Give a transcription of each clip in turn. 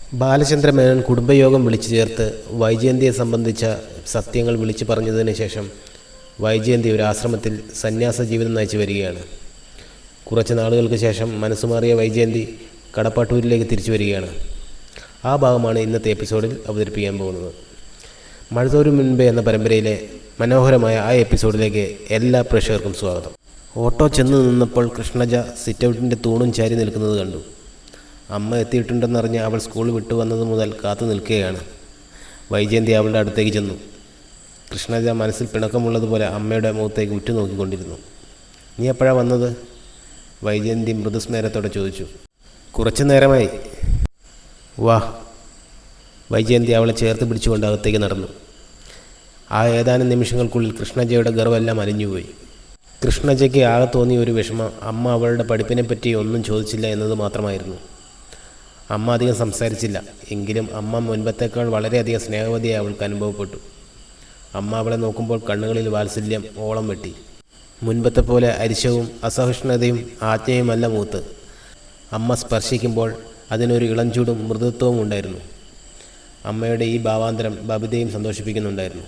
ബാലചന്ദ്രമേനോൻ കുടുംബയോഗം വിളിച്ചു ചേർത്ത് വൈജയന്തിയെ സംബന്ധിച്ച സത്യങ്ങൾ വിളിച്ചു പറഞ്ഞതിന് ശേഷം വൈജയന്തി ഒരു ആശ്രമത്തിൽ സന്യാസ ജീവിതം നയിച്ചു വരികയാണ്. കുറച്ച് നാളുകൾക്ക് ശേഷം മനസ്സുമാറിയ വൈജയന്തി കടപ്പാട്ടൂരിലേക്ക് തിരിച്ചു വരികയാണ്. ആ ഭാഗമാണ് ഇന്നത്തെ എപ്പിസോഡിൽ അവതരിപ്പിക്കാൻ പോകുന്നത്. മഴ തോരും മുൻപേ എന്ന പരമ്പരയിലെ മനോഹരമായ ആ എപ്പിസോഡിലേക്ക് എല്ലാ പ്രേക്ഷകർക്കും സ്വാഗതം. ഓട്ടോ ചെന്ന് നിന്നപ്പോൾ കൃഷ്ണജ സിറ്റൗട്ടിൻ്റെ തൂണും ചാരി നിൽക്കുന്നത് കണ്ടു. അമ്മ എത്തിയിട്ടുണ്ടെന്നറിഞ്ഞ് അവൾ സ്കൂൾ വിട്ടു വന്നത് മുതൽ കാത്തു നിൽക്കുകയാണ്. വൈജയന്തി അവളുടെ അടുത്തേക്ക് ചെന്നു. കൃഷ്ണജ മനസ്സിൽ പിണക്കമുള്ളതുപോലെ അമ്മയുടെ മുഖത്തേക്ക് ഉറ്റുനോക്കിക്കൊണ്ടിരുന്നു. നീ എപ്പോഴാണ് വന്നത്? വൈജയന്തി മൃദുസ്മേരത്തോടെ ചോദിച്ചു. കുറച്ചു നേരമായി. വാ. വൈജയന്തി അവളെ ചേർത്ത് പിടിച്ചുകൊണ്ട് അകത്തേക്ക് നടന്നു. ആ ഏതാനും നിമിഷങ്ങൾക്കുള്ളിൽ കൃഷ്ണജയുടെ ഗർവെല്ലാം അലിഞ്ഞുപോയി. കൃഷ്ണജയ്ക്ക് ആകെ തോന്നിയ ഒരു വിഷമം അമ്മ അവളുടെ പഠിപ്പിനെപ്പറ്റി ഒന്നും ചോദിച്ചില്ല എന്നത് മാത്രമായിരുന്നു. അമ്മ അധികം സംസാരിച്ചില്ല. എങ്കിലും അമ്മ മുൻപത്തേക്കാൾ വളരെയധികം സ്നേഹവതിയായി അവൾക്ക് അനുഭവപ്പെട്ടു. അമ്മ അവളെ നോക്കുമ്പോൾ കണ്ണുകളിൽ വാത്സല്യം ഓളം വെട്ടി. മുൻപത്തെ പോലെ അരിശവും അസഹിഷ്ണുതയും ആജ്ഞയുമല്ല മൂത്ത്. അമ്മ സ്പർശിക്കുമ്പോൾ അതിനൊരു ഇളംചൂടും മൃദുത്വവും ഉണ്ടായിരുന്നു. അമ്മയുടെ ഈ ഭാവാന്തരം ബബിതയും സന്തോഷിപ്പിക്കുന്നുണ്ടായിരുന്നു.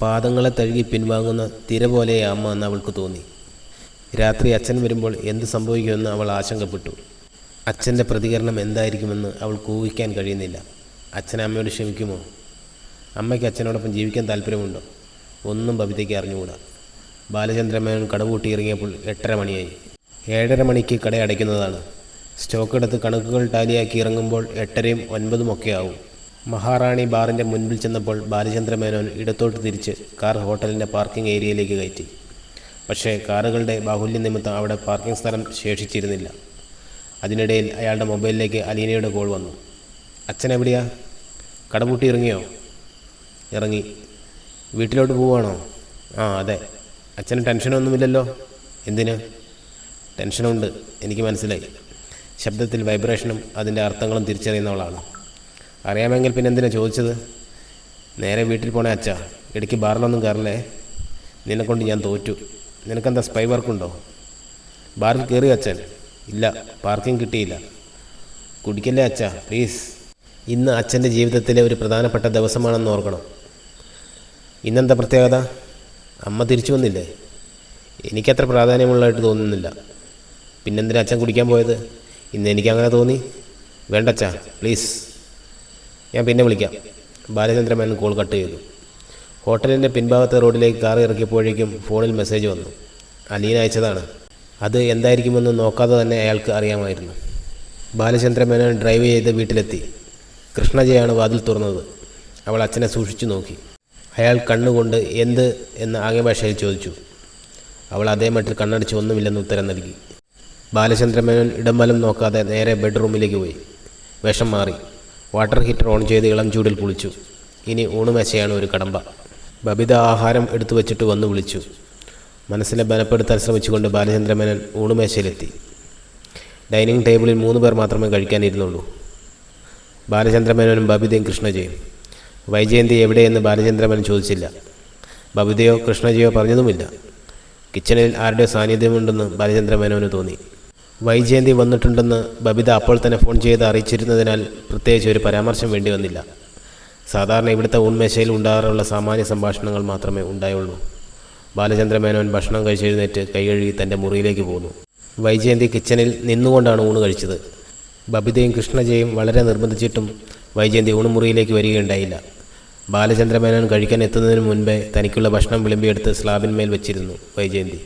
പാദങ്ങളെ തഴുകി പിൻവാങ്ങുന്ന തിര പോലെ അമ്മ എന്ന് അവൾക്ക് തോന്നി. രാത്രി അച്ഛൻ വരുമ്പോൾ എന്ത് സംഭവിക്കുമെന്ന് അവൾ ആശങ്കപ്പെട്ടു. അച്ഛൻ്റെ പ്രതികരണം എന്തായിരിക്കുമെന്ന് അവൾക്ക് ഊഹിക്കാൻ കഴിയുന്നില്ല. അച്ഛൻ അമ്മയോട് ക്ഷമിക്കുമോ? അമ്മയ്ക്ക് അച്ഛനോടൊപ്പം ജീവിക്കാൻ താല്പര്യമുണ്ടോ? ഒന്നും ബബിതയ്ക്ക് അറിഞ്ഞുകൂടാ. ബാലചന്ദ്രമേനോൻ കടപൂട്ടി ഇറങ്ങിയപ്പോൾ 8:30 മണിയായി. 7:30 മണിക്ക് കട അടയ്ക്കുന്നതാണ്. സ്റ്റോക്ക് എടുത്ത് കണക്കുകൾ ടാലിയാക്കി ഇറങ്ങുമ്പോൾ 8:30-ഉം 9:00-ഉം ഒക്കെ ആവും. മഹാറാണി ബാറിൻ്റെ മുൻപിൽ ചെന്നപ്പോൾ ബാലചന്ദ്രമേനോൻ ഇടത്തോട്ട് തിരിച്ച് കാർ ഹോട്ടലിൻ്റെ പാർക്കിംഗ് ഏരിയയിലേക്ക് കയറ്റി. പക്ഷേ കാറുകളുടെ ബാഹുല്യം നിമിത്തം അവിടെ പാർക്കിംഗ് സ്ഥലം ശേഷിച്ചിരുന്നില്ല. അതിനിടയിൽ അയാളുടെ മൊബൈലിലേക്ക് അലീനയുടെ കോൾ വന്നു. അച്ഛൻ എവിടെയാ? കടപൂട്ടി ഇറങ്ങിയോ? ഇറങ്ങി. വീട്ടിലോട്ട് പോവുകയാണോ? ആ അതെ. അച്ഛന് ടെൻഷനൊന്നുമില്ലല്ലോ? എന്തിന്? ടെൻഷനുണ്ട്, എനിക്ക് മനസ്സിലായി. ശബ്ദത്തിൽ വൈബ്രേഷനും അതിൻ്റെ അർത്ഥങ്ങളും തിരിച്ചറിയുന്നവളാണ്. അറിയാമെങ്കിൽ പിന്നെ എന്തിനാണ് ചോദിച്ചത്? നേരെ വീട്ടിൽ പോണേ അച്ഛാ. ഇടയ്ക്ക് ബാറിലൊന്നും കയറില്ലേ? നിന്നെക്കൊണ്ട് ഞാൻ തോറ്റു. നിനക്കെന്താ സ്പൈ വർക്കുണ്ടോ? ബാറിൽ കയറി അച്ഛൻ? ഇല്ല, പാർക്കിംഗ് കിട്ടിയില്ല. കുടിക്കല്ലേ അച്ഛാ, പ്ലീസ്. ഇന്ന് അച്ഛൻ്റെ ജീവിതത്തിലെ ഒരു പ്രധാനപ്പെട്ട ദിവസമാണെന്ന് ഓർക്കണം. ഇന്നെന്താ പ്രത്യേകത? അമ്മ തിരിച്ചു വന്നില്ലേ? എനിക്കത്ര പ്രാധാന്യമുള്ളതായിട്ട് തോന്നുന്നില്ല. പിന്നെന്തിനാ അച്ഛൻ കുടിക്കാൻ പോയത്? ഇന്ന് എനിക്കങ്ങനെ തോന്നി. വേണ്ട അച്ഛാ, പ്ലീസ്. ഞാൻ പിന്നെ വിളിക്കാം. ബാലചന്ദ്രമേനോൻ കോൾ കട്ട് ചെയ്തു. ഹോട്ടലിൻ്റെ പിൻഭാഗത്തെ റോഡിലേക്ക് കാർ ഇറക്കിയപ്പോഴേക്കും ഫോണിൽ മെസ്സേജ് വന്നു. അലീന അയച്ചതാണ്. അത് എന്തായിരിക്കുമെന്ന് നോക്കാതെ തന്നെ അയാൾക്ക് അറിയാമായിരുന്നു. ബാലചന്ദ്രമേനോൻ ഡ്രൈവ് ചെയ്ത് വീട്ടിലെത്തി. കൃഷ്ണജയാണ് വാതിൽ തുറന്നത്. അവൾ അച്ഛനെ സൂക്ഷിച്ചു നോക്കി. അയാൾ കണ്ണുകൊണ്ട് എന്ത് എന്ന് ആംഗ്യഭാഷയിൽ ചോദിച്ചു. അവൾ അതേ മട്ടിൽ കണ്ണടിച്ച് ഒന്നുമില്ലെന്ന് ഉത്തരം നൽകി. ബാലചന്ദ്രമേനോൻ ഇടംവലം നോക്കാതെ നേരെ ബെഡ്റൂമിലേക്ക് പോയി. വേഷം മാറി. വാട്ടർ ഹീറ്റർ ഓൺ ചെയ്ത് ഇളം ചൂടിൽ കുളിച്ചു. ഇനി ഊണുമേശയാണ് ഒരു കടമ്പ. ബബിത ആഹാരം എടുത്തു വച്ചിട്ട് വന്നു വിളിച്ചു. മനസ്സിനെ ബലപ്പെടുത്താൻ ശ്രമിച്ചുകൊണ്ട് ബാലചന്ദ്രമേനോൻ ഊണുമേശയിലെത്തി. ഡൈനിങ് ടേബിളിൽ 3 പേർ മാത്രമേ കഴിക്കാനിരുന്നുള്ളൂ. ബാലചന്ദ്രമേനോനും ബബിതയും കൃഷ്ണജയും. വൈജയന്തി എവിടെയെന്ന് ബാലചന്ദ്രമേനോൻ ചോദിച്ചില്ല. ബബിതയോ കൃഷ്ണജയോ പറഞ്ഞതുമില്ല. കിച്ചണിൽ ആരുടെ സാന്നിധ്യമുണ്ടെന്ന് ബാലചന്ദ്രമേനോന് തോന്നി. വൈജയന്തി വന്നിട്ടുണ്ടെന്ന് ബബിത അപ്പോൾ തന്നെ ഫോൺ ചെയ്ത് അറിയിച്ചിരുന്നതിനാൽ പ്രത്യേകിച്ച് ഒരു പരാമർശം വേണ്ടി വന്നില്ല. സാധാരണ ഇവിടുത്തെ ഊൺമേശയിൽ ഉണ്ടാകാറുള്ള സാമാന്യ സംഭാഷണങ്ങൾ മാത്രമേ ഉണ്ടായുള്ളൂ. ബാലചന്ദ്രമേനോൻ ഭക്ഷണം കഴിച്ചെഴുന്നേറ്റ് കൈ കഴുകി തൻ്റെ മുറിയിലേക്ക് പോന്നു. വൈജയന്തി കിച്ചണിൽ നിന്നുകൊണ്ടാണ് ഊണ് കഴിച്ചത്. ബബിതയും കൃഷ്ണജയും വളരെ നിർബന്ധിച്ചിട്ടും വൈജയന്തി ഊണുമുറിയിലേക്ക് വരികയുണ്ടായില്ല. ബാലചന്ദ്രമേനോൻ കഴിക്കാൻ എത്തുന്നതിന് മുൻപേ തനിക്കുള്ള ഭക്ഷണം വിളമ്പിയെടുത്ത് സ്ലാബിന്മേൽ വെച്ചിരുന്നു വൈജയന്തി.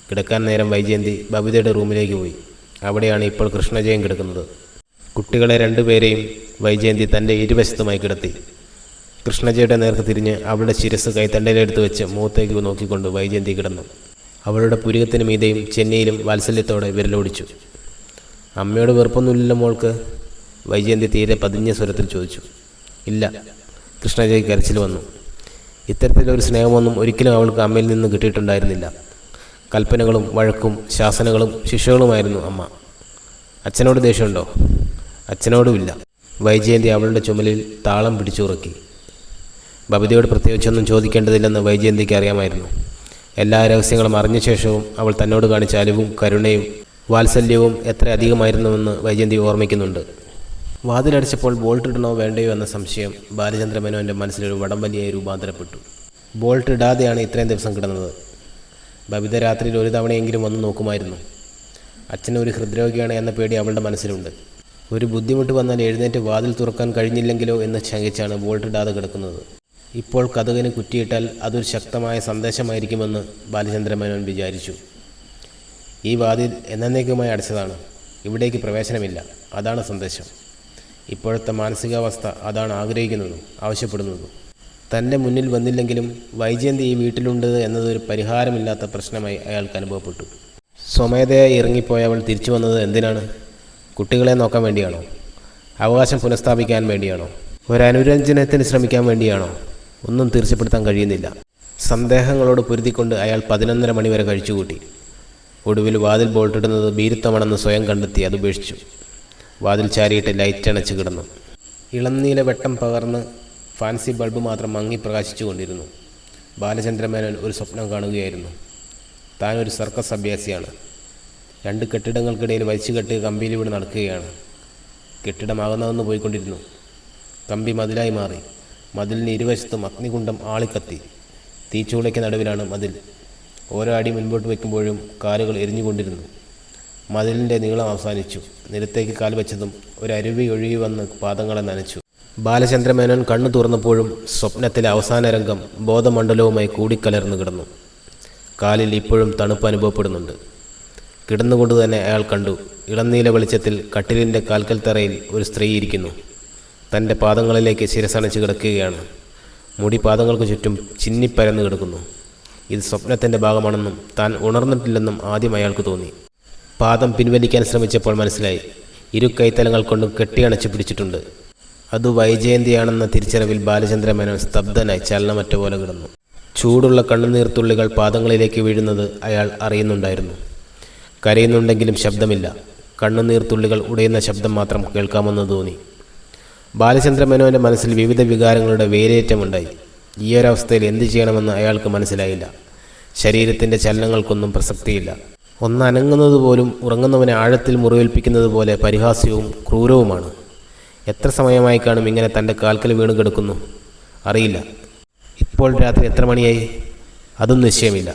കിടക്കാൻ നേരം വൈജയന്തി ബബിതയുടെ റൂമിലേക്ക് പോയി. അവിടെയാണ് ഇപ്പോൾ കൃഷ്ണജയും കിടക്കുന്നത്. കുട്ടികളെ 2 പേരെയും വൈജയന്തി തൻ്റെ ഇരുവശത്തുമായി കിടത്തി. കൃഷ്ണജയുടെ നേർക്ക് തിരിഞ്ഞ് അവളുടെ ശിരസ് കൈത്തണ്ടയിലെടുത്ത് വെച്ച് മുഖത്തേക്ക് നോക്കിക്കൊണ്ട് വൈജയന്തി കിടന്നു. അവളുടെ പുരികത്തിന് മീതെയും ചെന്നൈയിലും വാത്സല്യത്തോടെ വിരലോടിച്ചു. അമ്മയോട് വെറുപ്പൊന്നുമില്ലല്ലോ മോൾക്ക്? വൈജയന്തി തീരെ പതിഞ്ഞ സ്വരത്തിൽ ചോദിച്ചു. ഇല്ല. കൃഷ്ണജയ്ക്ക് കരച്ചിൽ വന്നു. ഇത്തരത്തിലൊരു സ്നേഹമൊന്നും ഒരിക്കലും അവൾക്ക് അമ്മയിൽ നിന്ന് കിട്ടിയിട്ടുണ്ടായിരുന്നില്ല. കൽപ്പനകളും വഴക്കും ശാസനകളും ശിക്ഷകളുമായിരുന്നു അമ്മ. അച്ഛനോട് ദേഷ്യമുണ്ടോ? അച്ഛനോടുമില്ല. വൈജയന്തി അവളുടെ ചുമലിൽ താളം പിടിച്ചുറക്കി. ബബിതയോട് പ്രത്യേകിച്ചൊന്നും ചോദിക്കേണ്ടതില്ലെന്ന് വൈജയന്തിക്ക് അറിയാമായിരുന്നു. എല്ലാ രഹസ്യങ്ങളും അറിഞ്ഞ ശേഷവും അവൾ തന്നോട് കാണിച്ച അലിവും കരുണയും വാത്സല്യവും എത്ര അധികമായിരുന്നുവെന്ന് വൈജയന്തി ഓർമ്മിക്കുന്നുണ്ട്. വാതിലടച്ചപ്പോൾ ബോൾട്ട് ഇടണോ വേണ്ടയോ എന്ന സംശയം ബാലചന്ദ്ര മേനോൻ്റെ മനസ്സിലൊരു വടംവലിയായി രൂപാന്തരപ്പെട്ടു. ബോൾട്ട് ഇടാതെയാണ് ഇത്രയും ദിവസം കിടന്നത്. ബബിത രാത്രിയിൽ ഒരു തവണയെങ്കിലും വന്ന് നോക്കുമായിരുന്നു. അച്ഛൻ ഒരു ഹൃദ്രോഗിയാണ് എന്ന പേടി അവളുടെ മനസ്സിലുണ്ട്. ഒരു ബുദ്ധിമുട്ട് വന്നാൽ എഴുന്നേറ്റ് വാതിൽ തുറക്കാൻ കഴിഞ്ഞില്ലെങ്കിലോ എന്ന് ശങ്കിച്ചാണ് ബോൾട്ട് ഇടാതെ കിടക്കുന്നത്. ഇപ്പോൾ കതകിന് കുറ്റിയിട്ടാൽ അതൊരു ശക്തമായ സന്ദേശമായിരിക്കുമെന്ന് ബാലചന്ദ്ര മേനോൻ വിചാരിച്ചു. ഈ വാതിൽ എന്നേക്കുമായി അടച്ചതാണ്. ഇവിടേക്ക് പ്രവേശനമില്ല. അതാണ് സന്ദേശം. ഇപ്പോഴത്തെ മാനസികാവസ്ഥ അതാണ് ആഗ്രഹിക്കുന്നതും ആവശ്യപ്പെടുന്നതും. തൻ്റെ മുന്നിൽ വന്നില്ലെങ്കിലും വൈജയന്തി ഈ വീട്ടിലുണ്ട് എന്നതൊരു പരിഹാരമില്ലാത്ത പ്രശ്നമായി അയാൾക്ക് അനുഭവപ്പെട്ടു. സ്വമേധയായി ഇറങ്ങിപ്പോയവൾ തിരിച്ചു വന്നത് എന്തിനാണ്? കുട്ടികളെ നോക്കാൻ വേണ്ടിയാണോ? അവകാശം പുനഃസ്ഥാപിക്കാൻ വേണ്ടിയാണോ? ഒരനുരഞ്ജനത്തിന് ശ്രമിക്കാൻ വേണ്ടിയാണോ? ഒന്നും തീർച്ചപ്പെടുത്താൻ കഴിയുന്നില്ല. സന്ദേഹങ്ങളോട് പൊരുതിക്കൊണ്ട് അയാൾ 11:30 മണി വരെ കഴിച്ചുകൂട്ടി. ഒടുവിൽ വാതിൽ ബോൾട്ടിടുന്നത് ഭീരുത്വമാണെന്ന് സ്വയം കണ്ടെത്തി അതുപേക്ഷിച്ചു. വാതിൽ ചാരിയിട്ട് ലൈറ്റ് അണച്ച് കിടന്നു. ഇളംനീല വെട്ടം പകർന്ന് ഫാൻസി ബൾബ് മാത്രം മങ്ങി പ്രകാശിച്ചു കൊണ്ടിരുന്നു. ബാലചന്ദ്ര മേനോൻ ഒരു സ്വപ്നം കാണുകയായിരുന്നു. താൻ ഒരു സർക്കസ് അഭ്യാസിയാണ്. 2 കെട്ടിടങ്ങൾക്കിടയിൽ വലിച്ചുകെട്ടി കമ്പിയിലൂടെ നടക്കുകയാണ്. കെട്ടിടമാകുന്നതെന്ന് പോയിക്കൊണ്ടിരുന്നു. കമ്പി മതിലായി മാറി. മതിലിന് ഇരുവശത്തും അഗ്നികുണ്ഡം ആളിക്കത്തി. തീച്ചൂളയ്ക്ക് നടുവിലാണ് മതിൽ. ഓരോ അടി മുൻപോട്ട് വയ്ക്കുമ്പോഴും കാലുകൾ എരിഞ്ഞുകൊണ്ടിരുന്നു. മതിലിൻ്റെ നീളം അവസാനിച്ചു. നിലത്തേക്ക് കാൽ വെച്ചതും ഒരു അരുവി ഒഴുകി വന്ന് പാദങ്ങളെ നനച്ചു. ബാലചന്ദ്ര മേനോൻ കണ്ണു തുറന്നപ്പോഴും സ്വപ്നത്തിലെ അവസാന രംഗം ബോധമണ്ഡലവുമായി കൂടിക്കലർന്നു കിടന്നു. കാലിൽ ഇപ്പോഴും തണുപ്പ് അനുഭവപ്പെടുന്നുണ്ട്. കിടന്നുകൊണ്ട് തന്നെ അയാൾ കണ്ടു. ഇളനീല വെളിച്ചത്തിൽ കട്ടിലിൻ്റെ കാൽക്കൽ തറയിൽ ഒരു സ്ത്രീ ഇരിക്കുന്നു. തൻ്റെ പാദങ്ങളിലേക്ക് ശിരസണച്ച് കിടക്കുകയാണ്. മുടി പാദങ്ങൾക്ക് ചുറ്റും ചിന്നിപ്പരന്ന് കിടക്കുന്നു. ഇത് സ്വപ്നത്തിൻ്റെ ഭാഗമാണെന്നും താൻ ഉണർന്നിട്ടില്ലെന്നും ആദ്യം അയാൾക്ക് തോന്നി. പാദം പിൻവലിക്കാൻ ശ്രമിച്ചപ്പോൾ മനസ്സിലായി, ഇരു കൈത്തലങ്ങൾ കൊണ്ടും കെട്ടിയണച്ച് പിടിച്ചിട്ടുണ്ട്. അത് വൈജയന്തിയാണെന്ന തിരിച്ചറിവിൽ ബാലചന്ദ്ര മേനോൻ സ്തബ്ധനായി ചലനമറ്റ പോലെ കിടന്നു. ചൂടുള്ള കണ്ണുനീർത്തുള്ളികൾ പാദങ്ങളിലേക്ക് വീഴുന്നത് അയാൾ അറിയുന്നുണ്ടായിരുന്നു. കരയുന്നുണ്ടെങ്കിലും ശബ്ദമില്ല. കണ്ണുനീർത്തുള്ളികൾ ഉടയുന്ന ശബ്ദം മാത്രം കേൾക്കാമെന്ന് തോന്നി. ബാലചന്ദ്ര മേനോൻ്റെ മനസ്സിൽ വിവിധ വികാരങ്ങളുടെ വേലിയേറ്റമുണ്ടായി. ഈയൊരവസ്ഥയിൽ എന്തു ചെയ്യണമെന്ന് അയാൾക്ക് മനസ്സിലായില്ല. ശരീരത്തിൻ്റെ ചലനങ്ങൾക്കൊന്നും പ്രസക്തിയില്ല. ഒന്നനങ്ങുന്നത് പോലും ഉറങ്ങുന്നവനെ ആഴത്തിൽ മുറിവേൽപ്പിക്കുന്നത് പോലെ പരിഹാസ്യവും ക്രൂരവുമാണ്. എത്ര സമയമായി കാണും ഇങ്ങനെ തൻ്റെ കാൽക്കൽ വീണ് കിടക്കുന്നു? അറിയില്ല. ഇപ്പോൾ രാത്രി എത്ര മണിയായി? അതും നിശ്ചയമില്ല.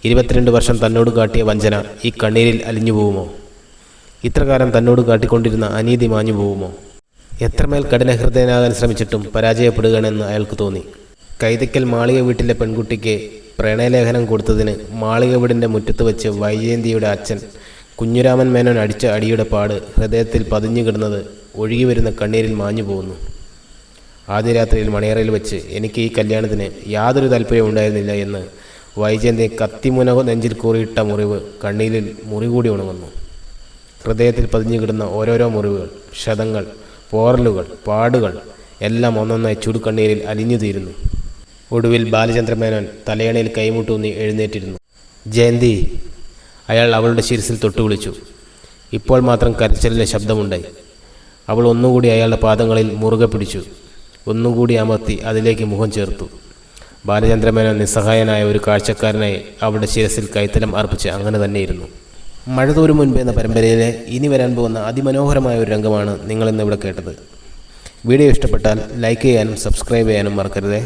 22 വർഷം തന്നോട് കാട്ടിയ വഞ്ചന ഈ കണ്ണീരിൽ അലിഞ്ഞു പോവുമോ? ഇത്രകാലം തന്നോട് കാട്ടിക്കൊണ്ടിരുന്ന അനീതി മാഞ്ഞു പോവുമോ? എത്രമേൽ കഠിനഹൃദയനാകാൻ ശ്രമിച്ചിട്ടും പരാജയപ്പെടുകയാണെന്ന് അയാൾക്ക് തോന്നി. കൈതയ്ക്കൽ മാളിക വീട്ടിലെ പെൺകുട്ടിക്ക് പ്രണയലേഖനം കൊടുത്തതിന് മാളിക വീടിൻ്റെ മുറ്റത്ത് വെച്ച് വൈജയന്തിയുടെ അച്ഛൻ കുഞ്ഞുരാമൻ മേനോൻ അടിച്ച അടിയുടെ പാട് ഹൃദയത്തിൽ പതിഞ്ഞു കിടന്നത് ഒഴുകി വരുന്ന കണ്ണീരിൽ മാഞ്ഞു പോകുന്നു. ആദ്യ രാത്രിയിൽ മണിയറയിൽ വെച്ച് എനിക്ക് ഈ കല്യാണത്തിന് യാതൊരു താല്പര്യവും ഉണ്ടായിരുന്നില്ല എന്ന് വൈജയന്തി കത്തിമുന നെഞ്ചിൽ കൂറിയിട്ട മുറിവ് കണ്ണീരിൽ മുറി കൂടി ഉണങ്ങുന്നു. ഹൃദയത്തിൽ പതിഞ്ഞു കിടന്ന ഓരോരോ മുറിവുകൾ, ക്ഷതങ്ങൾ, പോറലുകൾ, പാടുകൾ എല്ലാം ഒന്നൊന്നായി ചുടുകണ്ണീരിൽ അലിഞ്ഞു തീരുന്നു. ഒടുവിൽ ബാലചന്ദ്ര മേനോൻ തലയണയിൽ കൈമുട്ടൂന്നി എഴുന്നേറ്റിരുന്നു. ജയന്തി! അയാൾ അവളുടെ ശിരസിൽ തൊട്ടുവിളിച്ചു. ഇപ്പോൾ മാത്രം കരച്ചിലിൻ്റെ ശബ്ദമുണ്ടായി. അവൾ ഒന്നുകൂടി അയാളുടെ പാദങ്ങളിൽ മുറുകെ പിടിച്ചു. ഒന്നുകൂടി അമർത്തി അതിലേക്ക് മുഖം ചേർത്തു. ബാലചന്ദ്ര മേനോൻ നിസ്സഹായനായ ഒരു കാഴ്ചക്കാരനായി അവളുടെ ശിരസിൽ കൈത്തലം അർപ്പിച്ച് അങ്ങനെ തന്നെയിരുന്നു. മഴ തോരും മുൻപ് എന്ന പരമ്പരയിലെ ഇനി വരാൻ പോകുന്ന അതിമനോഹരമായ ഒരു രംഗമാണ് നിങ്ങളിന്നിവിടെ കേട്ടത്. വീഡിയോ ഇഷ്ടപ്പെട്ടാൽ ലൈക്ക് ചെയ്യാനും സബ്സ്ക്രൈബ് ചെയ്യാനും മറക്കരുതേ.